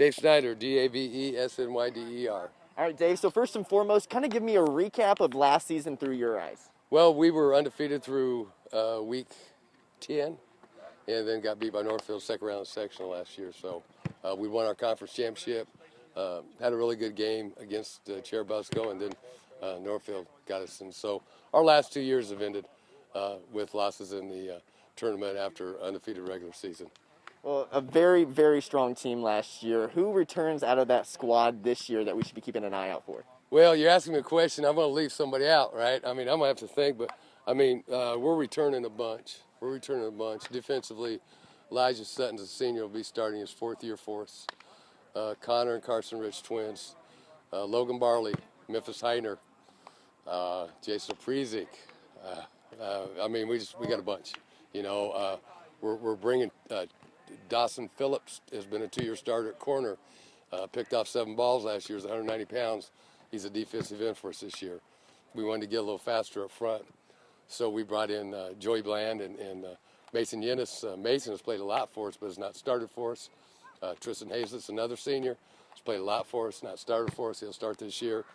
Dave Snyder, Davesnyder. All right, Dave, so first and foremost, kind of give me a recap of last season through your eyes. Well, we were undefeated through week 10 and then got beat by Northfield second round of sectional last year. So we won our conference championship, had a really good game against Cherubusco, and then Northfield got us. And so our last 2 years have ended with losses in the tournament after undefeated regular season. Well, a very, very strong team last year. Who returns out of that squad this year that we should be keeping an eye out for? Well, you're asking me a question. I'm going to leave somebody out, right? I mean, I'm going to have to think, but, I mean, we're returning a bunch. Defensively, Elijah Sutton's a senior, will be starting his fourth year for us. Connor and Carson Rich twins. Logan Barley, Memphis Heiner, Jason Prezik. I mean, we got a bunch. You know, we're bringing Dawson Phillips has been a 2-year starter at corner. Picked off 7 balls last year. He's 190 pounds. He's a defensive end for us this year. We wanted to get a little faster up front. So we brought in Joey Bland and Mason Yennis. Mason has played a lot for us, but has not started for us. Tristan Hazlett's another senior. He's played a lot for us, not started for us. He'll start this year.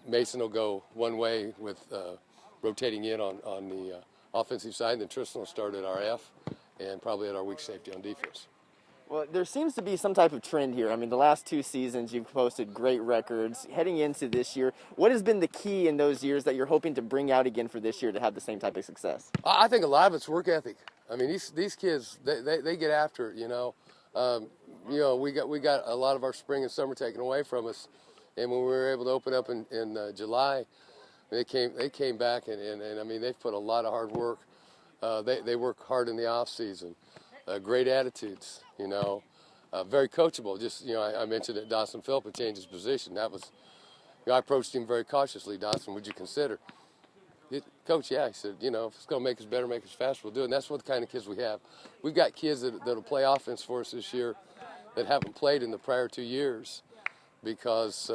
Mason will go one way with rotating in on the offensive side, and then Tristan will start at RF and probably at our weak safety on defense. Well, there seems to be some type of trend here. I mean, the last 2 seasons, you've posted great records. Heading into this year, what has been the key in those years that you're hoping to bring out again for this year to have the same type of success? I think a lot of it's work ethic. I mean, these kids, they get after it, you know. We got a lot of our spring and summer taken away from us, and when we were able to open up in July, they came back, and I mean, they've put a lot of hard work. They work hard in the off season. Great attitudes, you know, very coachable. Just, you know, I mentioned that Dawson Phillip changed his position. That was, you know, I approached him very cautiously. Dawson, would you consider? Coach, yeah. He said, you know, if it's going to make us better, make us faster, we'll do it. And that's what the kind of kids we have. We've got kids that'll play offense for us this year that haven't played in the prior 2 years because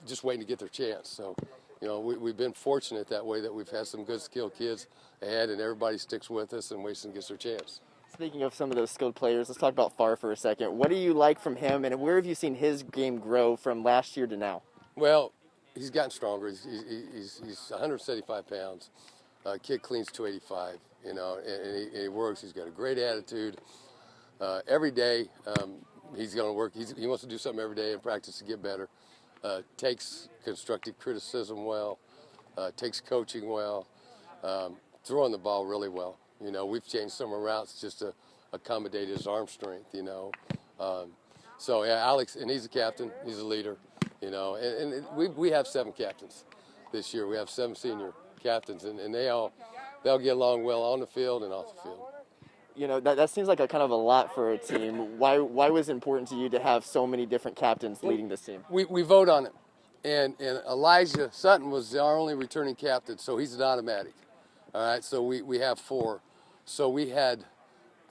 just waiting to get their chance. So, you know, we've been fortunate that way that we've had some good skilled kids ahead, and everybody sticks with us and waits and gets their chance. Speaking of some of those skilled players, let's talk about Farr for a second. What do you like from him, and where have you seen his game grow from last year to now? Well, he's gotten stronger. He's 175 pounds. Kid cleans 285, you know, and he works. He's got a great attitude. Every day he's going to work. He wants to do something every day and practice to get better. Takes constructive criticism well, takes coaching well, throwing the ball really well. You know, we've changed some of our routes just to accommodate his arm strength, you know. So, yeah, Alex, and he's a captain. He's a leader, you know. And we have 7 captains this year. We have 7 senior captains, and they'll get along well on the field and off the field. You know, that seems like a kind of a lot for a team. Why was it important to you to have so many different captains leading this team? We vote on it. And Elijah Sutton was our only returning captain, so he's an automatic. All right, so we have 4. So we had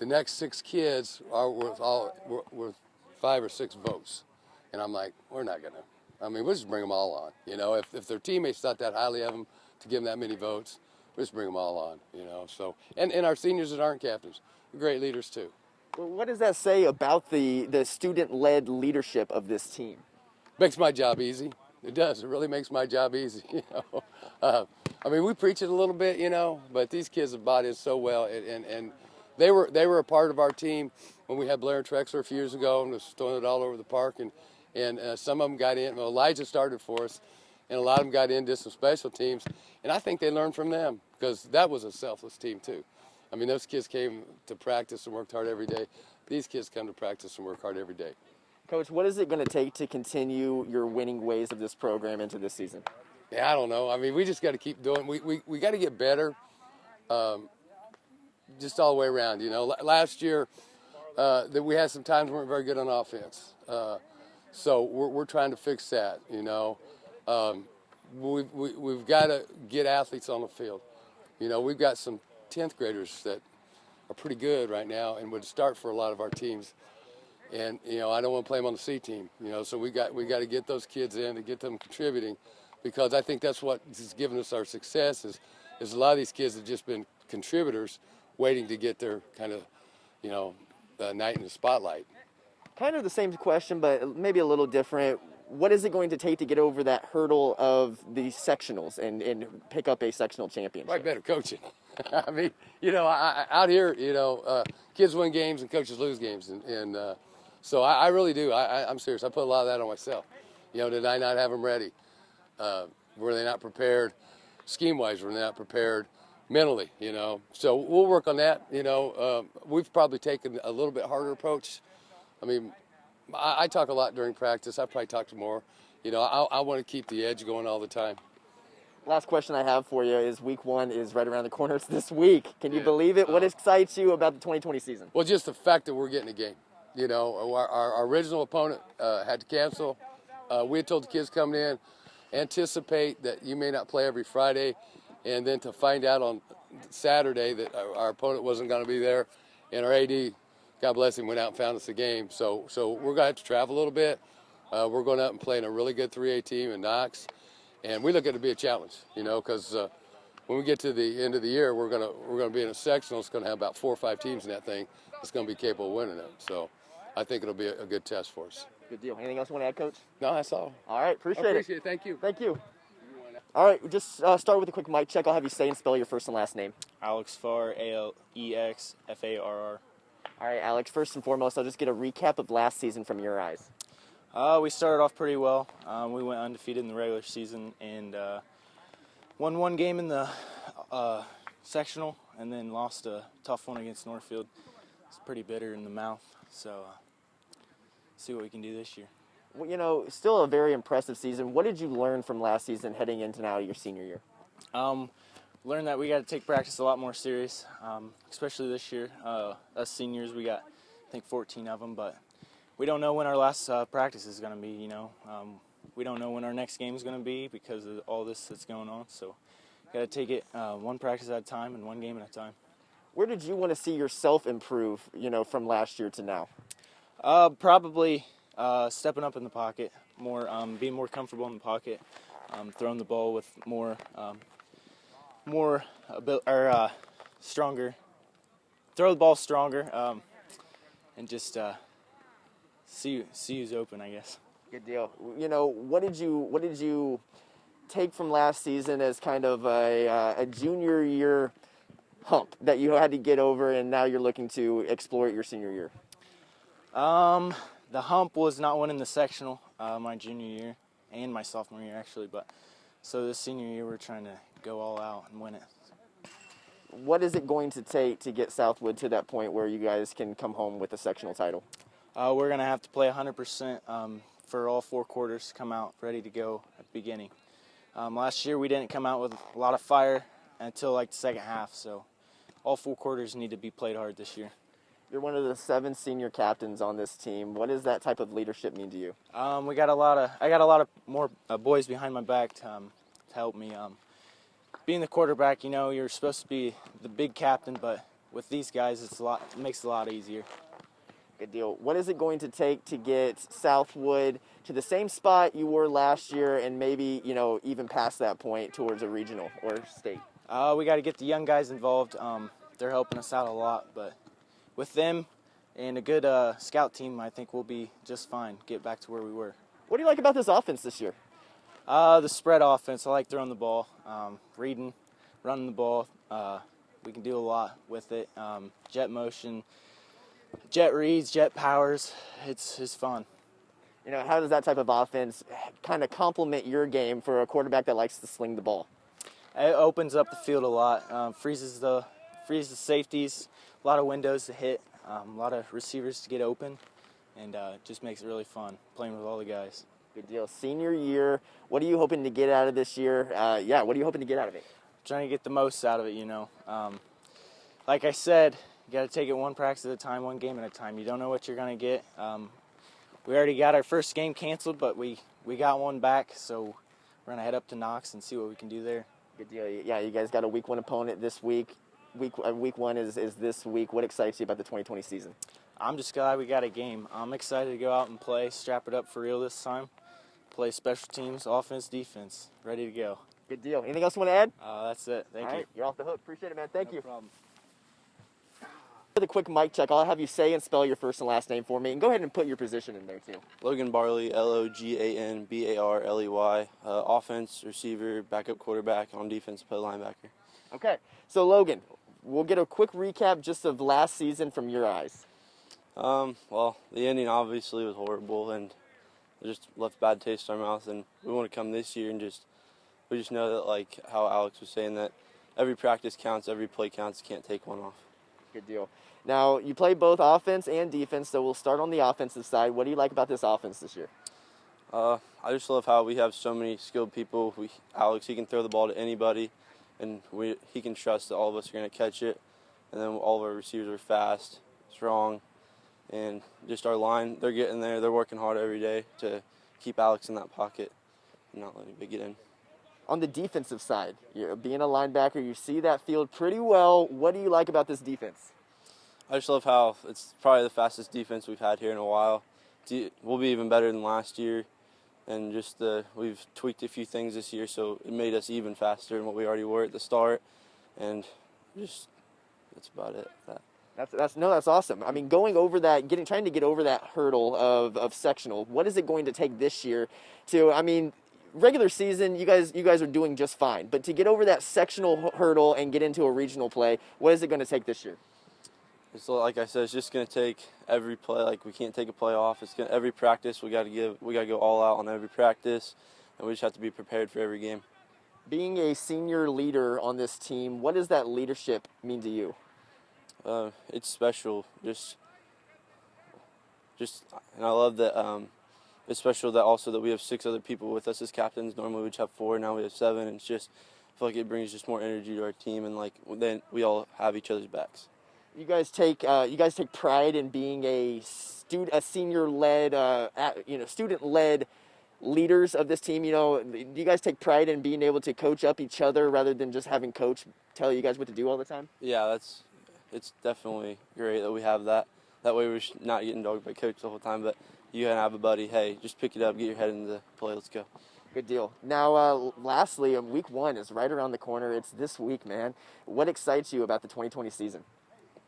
the next 6 kids are worth 5 or 6 votes. And I'm like, we're not going to. I mean, we'll just bring them all on. You know, if their teammates thought that highly of them to give them that many votes, we'll just bring them all on, you know. So, and our seniors that aren't captains, they're great leaders too. Well, what does that say about the student-led leadership of this team? Makes my job easy. It does. It really makes my job easy, you know. I mean, we preach it a little bit, you know, but these kids have bought in so well, and they were a part of our team when we had Blair and Trexler a few years ago and was throwing it all over the park, and some of them got in. Well, Elijah started for us, and a lot of them got in, did some special teams, and I think they learned from them because that was a selfless team too. I mean, those kids came to practice and worked hard every day. These kids come to practice and work hard every day. Coach, what is it going to take to continue your winning ways of this program into this season? Yeah, I don't know. I mean, we just got to keep doing. We got to get better, just all the way around. You know, last year that we had some times we weren't very good on offense, so we're trying to fix that. You know, we've got to get athletes on the field. You know, we've got some 10th graders that are pretty good right now and would start for a lot of our teams. And, you know, I don't want to play them on the C team, you know, so we got to get those kids in and get them contributing, because I think that's what has given us our success is a lot of these kids have just been contributors waiting to get their kind of, you know, night in the spotlight. Kind of the same question, but maybe a little different. What is it going to take to get over that hurdle of the sectionals and pick up a sectional championship? Probably better coaching. I mean, out here, kids win games and coaches lose games, and so I really do. I'm serious. I put a lot of that on myself. Did I not have them ready? Were they not prepared? Scheme-wise, were they not prepared? Mentally, So we'll work on that. We've probably taken a little bit harder approach. I mean, I talk a lot during practice. I probably talk more. I want to keep the edge going all the time. Last question I have for you is week 1 is right around the corner. It's this week. Can you believe it? What excites you about the 2020 season? Well, just the fact that we're getting a game. Our original opponent had to cancel. We had told the kids coming in, anticipate that you may not play every Friday, and then to find out on Saturday that our opponent wasn't going to be there, and our AD, God bless him, went out and found us a game. So we're going to have to travel a little bit. We're going out and playing a really good 3A team in Knox, and we look at it to be a challenge, because when we get to the end of the year, we're going to be in a sectional. It's going to have about 4 or 5 teams in that thing. It's going to be capable of winning it. So I think it'll be a good test for us. Good deal. Anything else you want to add, Coach? No, that's all. All right, appreciate it. Thank you. Thank you. All right, just start with a quick mic check. I'll have you say and spell your first and last name. Alex Farr, Alexfarr. All right, Alex, first and foremost, I'll just get a recap of last season from your eyes. We started off pretty well. We went undefeated in the regular season and won one game in the sectional and then lost a tough one against Northfield. It's pretty bitter in the mouth, so see what we can do this year. Well, still a very impressive season. What did you learn from last season heading into now your senior year? Learned that we got to take practice a lot more serious, especially this year. Us seniors, we got, I think, 14 of them, but we don't know when our last practice is going to be, We don't know when our next game is going to be because of all this that's going on, so got to take it one practice at a time and one game at a time. Where did you want to see yourself improve, from last year to now? Probably stepping up in the pocket, being more comfortable in the pocket, throwing the ball with stronger, throw the ball stronger, and just see who's open, I guess. Good deal. What did you take from last season as kind of a junior year hump that you had to get over, and now you're looking to explore it your senior year? The hump was not winning the sectional my junior year and my sophomore year, actually, but so this senior year we're trying to go all out and win it. What is it going to take to get Southwood to that point where you guys can come home with a sectional title? We're going to have to play 100% for all 4 quarters to come out ready to go at the beginning. Last year we didn't come out with a lot of fire until like the second half, so all 4 quarters need to be played hard this year. You're one of the 7 senior captains on this team. What does that type of leadership mean to you? I got a lot of more boys behind my back to help me. Being the quarterback, you're supposed to be the big captain, but with these guys, it makes it a lot easier. Good deal. What is it going to take to get Southwood to the same spot you were last year and maybe, even past that point towards a regional or state? We got to get the young guys involved. They're helping us out a lot, but with them and a good scout team, I think we'll be just fine, get back to where we were. What do you like about this offense this year? The spread offense. I like throwing the ball, reading, running the ball. We can do a lot with it. Jet motion, jet reads, jet powers. It's fun. How does that type of offense kind of complement your game for a quarterback that likes to sling the ball? It opens up the field a lot, freezes the safeties, a lot of windows to hit, a lot of receivers to get open, and just makes it really fun playing with all the guys. Good deal. Senior year, what are you hoping to get out of this year? What are you hoping to get out of it? Trying to get the most out of it, Like I said, you got to take it one practice at a time, one game at a time. You don't know what you're going to get. We already got our first game canceled, but we got one back, so we're going to head up to Knox and see what we can do there. Good deal. Yeah, you guys got a week 1 opponent this week. Week 1 is this week. What excites you about the 2020 season? I'm just glad we got a game. I'm excited to go out and play, strap it up for real this time, play special teams, offense, defense, ready to go. Good deal. Anything else you want to add? That's it. Thank you. You're off the hook. Appreciate it, man. Thank you. No problem. For the quick mic check, I'll have you say and spell your first and last name for me, and go ahead and put your position in there too. Logan Barley, Loganbarley. Offense, receiver, backup quarterback. On defense, play linebacker. Okay, so Logan, we'll get a quick recap just of last season from your eyes. Well, the ending obviously was horrible and it just left a bad taste in our mouth. And we want to come this year and we just know that, like how Alex was saying, that every practice counts, every play counts. Can't take one off. Good deal. Now, you play both offense and defense, so we'll start on the offensive side. What do you like about this offense this year? I just love how we have so many skilled people. Alex, he can throw the ball to anybody, and he can trust that all of us are going to catch it. And then all of our receivers are fast, strong, and just our line, they're getting there. They're working hard every day to keep Alex in that pocket and not let anybody get in. On the defensive side, being a linebacker, you see that field pretty well. What do you like about this defense? I just love how it's probably the fastest defense we've had here in a while. We'll be even better than last year, and we've tweaked a few things this year, so it made us even faster than what we already were at the start, and that's about it. That's awesome. I mean, going over that, trying to get over that hurdle of sectional. What is it going to take this year to? I mean, regular season, you guys are doing just fine, but to get over that sectional hurdle and get into a regional play, what is it going to take this year? It's like I said, it's just going to take every play. Like, we can't take a play off. Every practice we got to go all out on every practice, and we just have to be prepared for every game. Being a senior leader on this team, what does that leadership mean to you? It's special. Just, and I love that. It's special that also that we have 6 other people with us as captains. Normally we just have 4. Now we have 7. And I feel like it brings just more energy to our team, and like then we all have each other's backs. You guys take pride in being a senior-led, student-led leaders of this team. Do you guys take pride in being able to coach up each other rather than just having coach tell you guys what to do all the time? Yeah, it's definitely great that we have that. That way we're not getting dogged by coach the whole time, but you can have a buddy. Hey, just pick it up, get your head into the play. Let's go. Good deal. Now, lastly, week 1 is right around the corner. It's this week, man. What excites you about the 2020 season?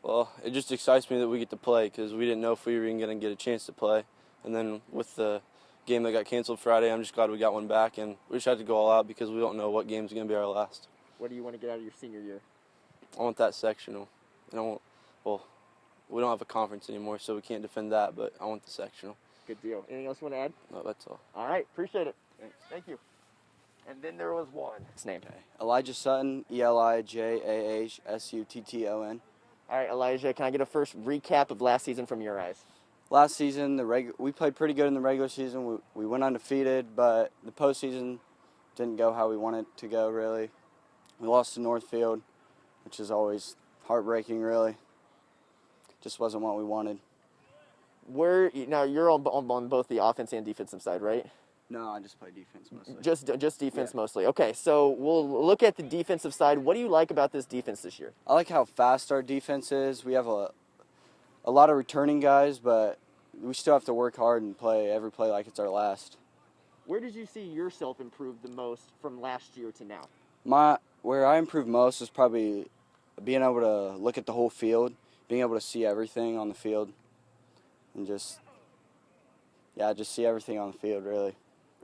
Well, it just excites me that we get to play because we didn't know if we were even going to get a chance to play. And then with the game that got canceled Friday, I'm just glad we got one back, and we just had to go all out because we don't know what game's going to be our last. What do you want to get out of your senior year? I want that sectional. And we don't have a conference anymore, so we can't defend that, but I want the sectional. Good deal. Anything else you want to add? No, that's all. All right, appreciate it. Thank you. And then there was one. His name. Okay. Elijah Sutton, ElijahSutton. All right, Elijah, can I get a first recap of last season from your eyes? Last season, we played pretty good in the regular season. We went undefeated, but the postseason didn't go how we wanted it to go, really. We lost to Northfield, which is always heartbreaking, really. Just wasn't what we wanted. Now you're on both the offense and defensive side, right? No, I just play defense mostly. Just defense Yeah. mostly. Okay, so we'll look at the defensive side. What do you like about this defense this year? I like how fast our defense is. We have a lot of returning guys, but we still have to work hard and play every play like it's our last. Where did you see yourself improve the most from last year to now? Where I improved most is probably being able to look at the whole field, being able to see everything on the field, and just see everything on the field, really.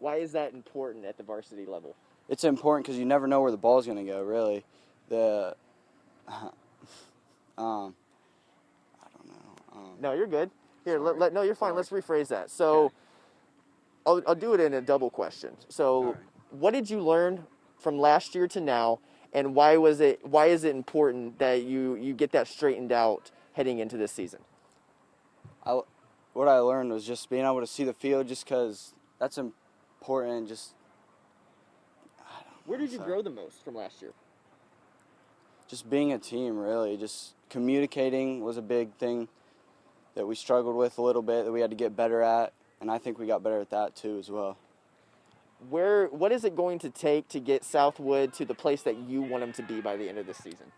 Why is that important at the varsity level? It's important because you never know where the ball's going to go, really. I don't know. No, you're good. Here, no, you're fine. Let's rephrase that. So, okay. I'll do it in a double question. So, right. What did you learn from last year to now, and why is it important that you get that straightened out heading into this season? What I learned was just being able to see the field, just because that's important. Where did you grow the most from last year? Just being a team, really. Just communicating was a big thing that we struggled with a little bit, that we had to get better at, and I think we got better at that too as well. What is it going to take to get Southwood to the place that you want them to be by the end of this season?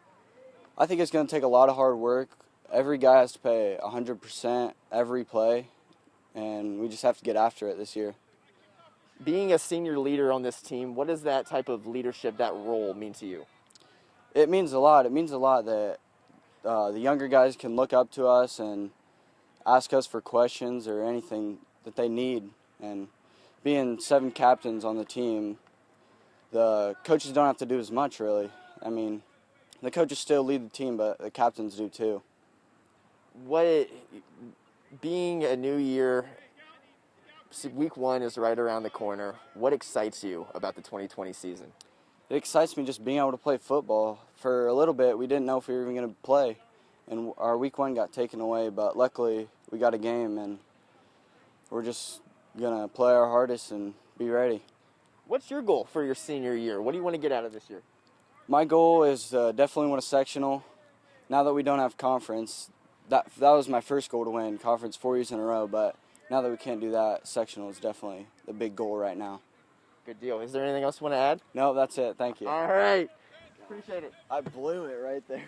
I think it's going to take a lot of hard work. Every guy has to play 100% every play, and we just have to get after it this year. Being a senior leader on this team, what does that type of leadership, that role, mean to you? It means a lot. It means a lot that the younger guys can look up to us and ask us for questions or anything that they need. And being 7 captains on the team, the coaches don't have to do as much, really. I mean, the coaches still lead the team, but the captains do too. Being a new year, week 1 is right around the corner. What excites you about the 2020 season? It excites me just being able to play football. For a little bit, we didn't know if we were even going to play, and our week 1 got taken away, but luckily we got a game, and we're just going to play our hardest and be ready. What's your goal for your senior year? What do you want to get out of this year? My goal is definitely win a sectional. Now that we don't have conference, that was my first goal, to win conference 4 years in a row, but now that we can't do that, sectional is definitely the big goal right now. Good deal. Is there anything else you want to add? No, that's it. Thank you. All right. Appreciate it. I blew it right there.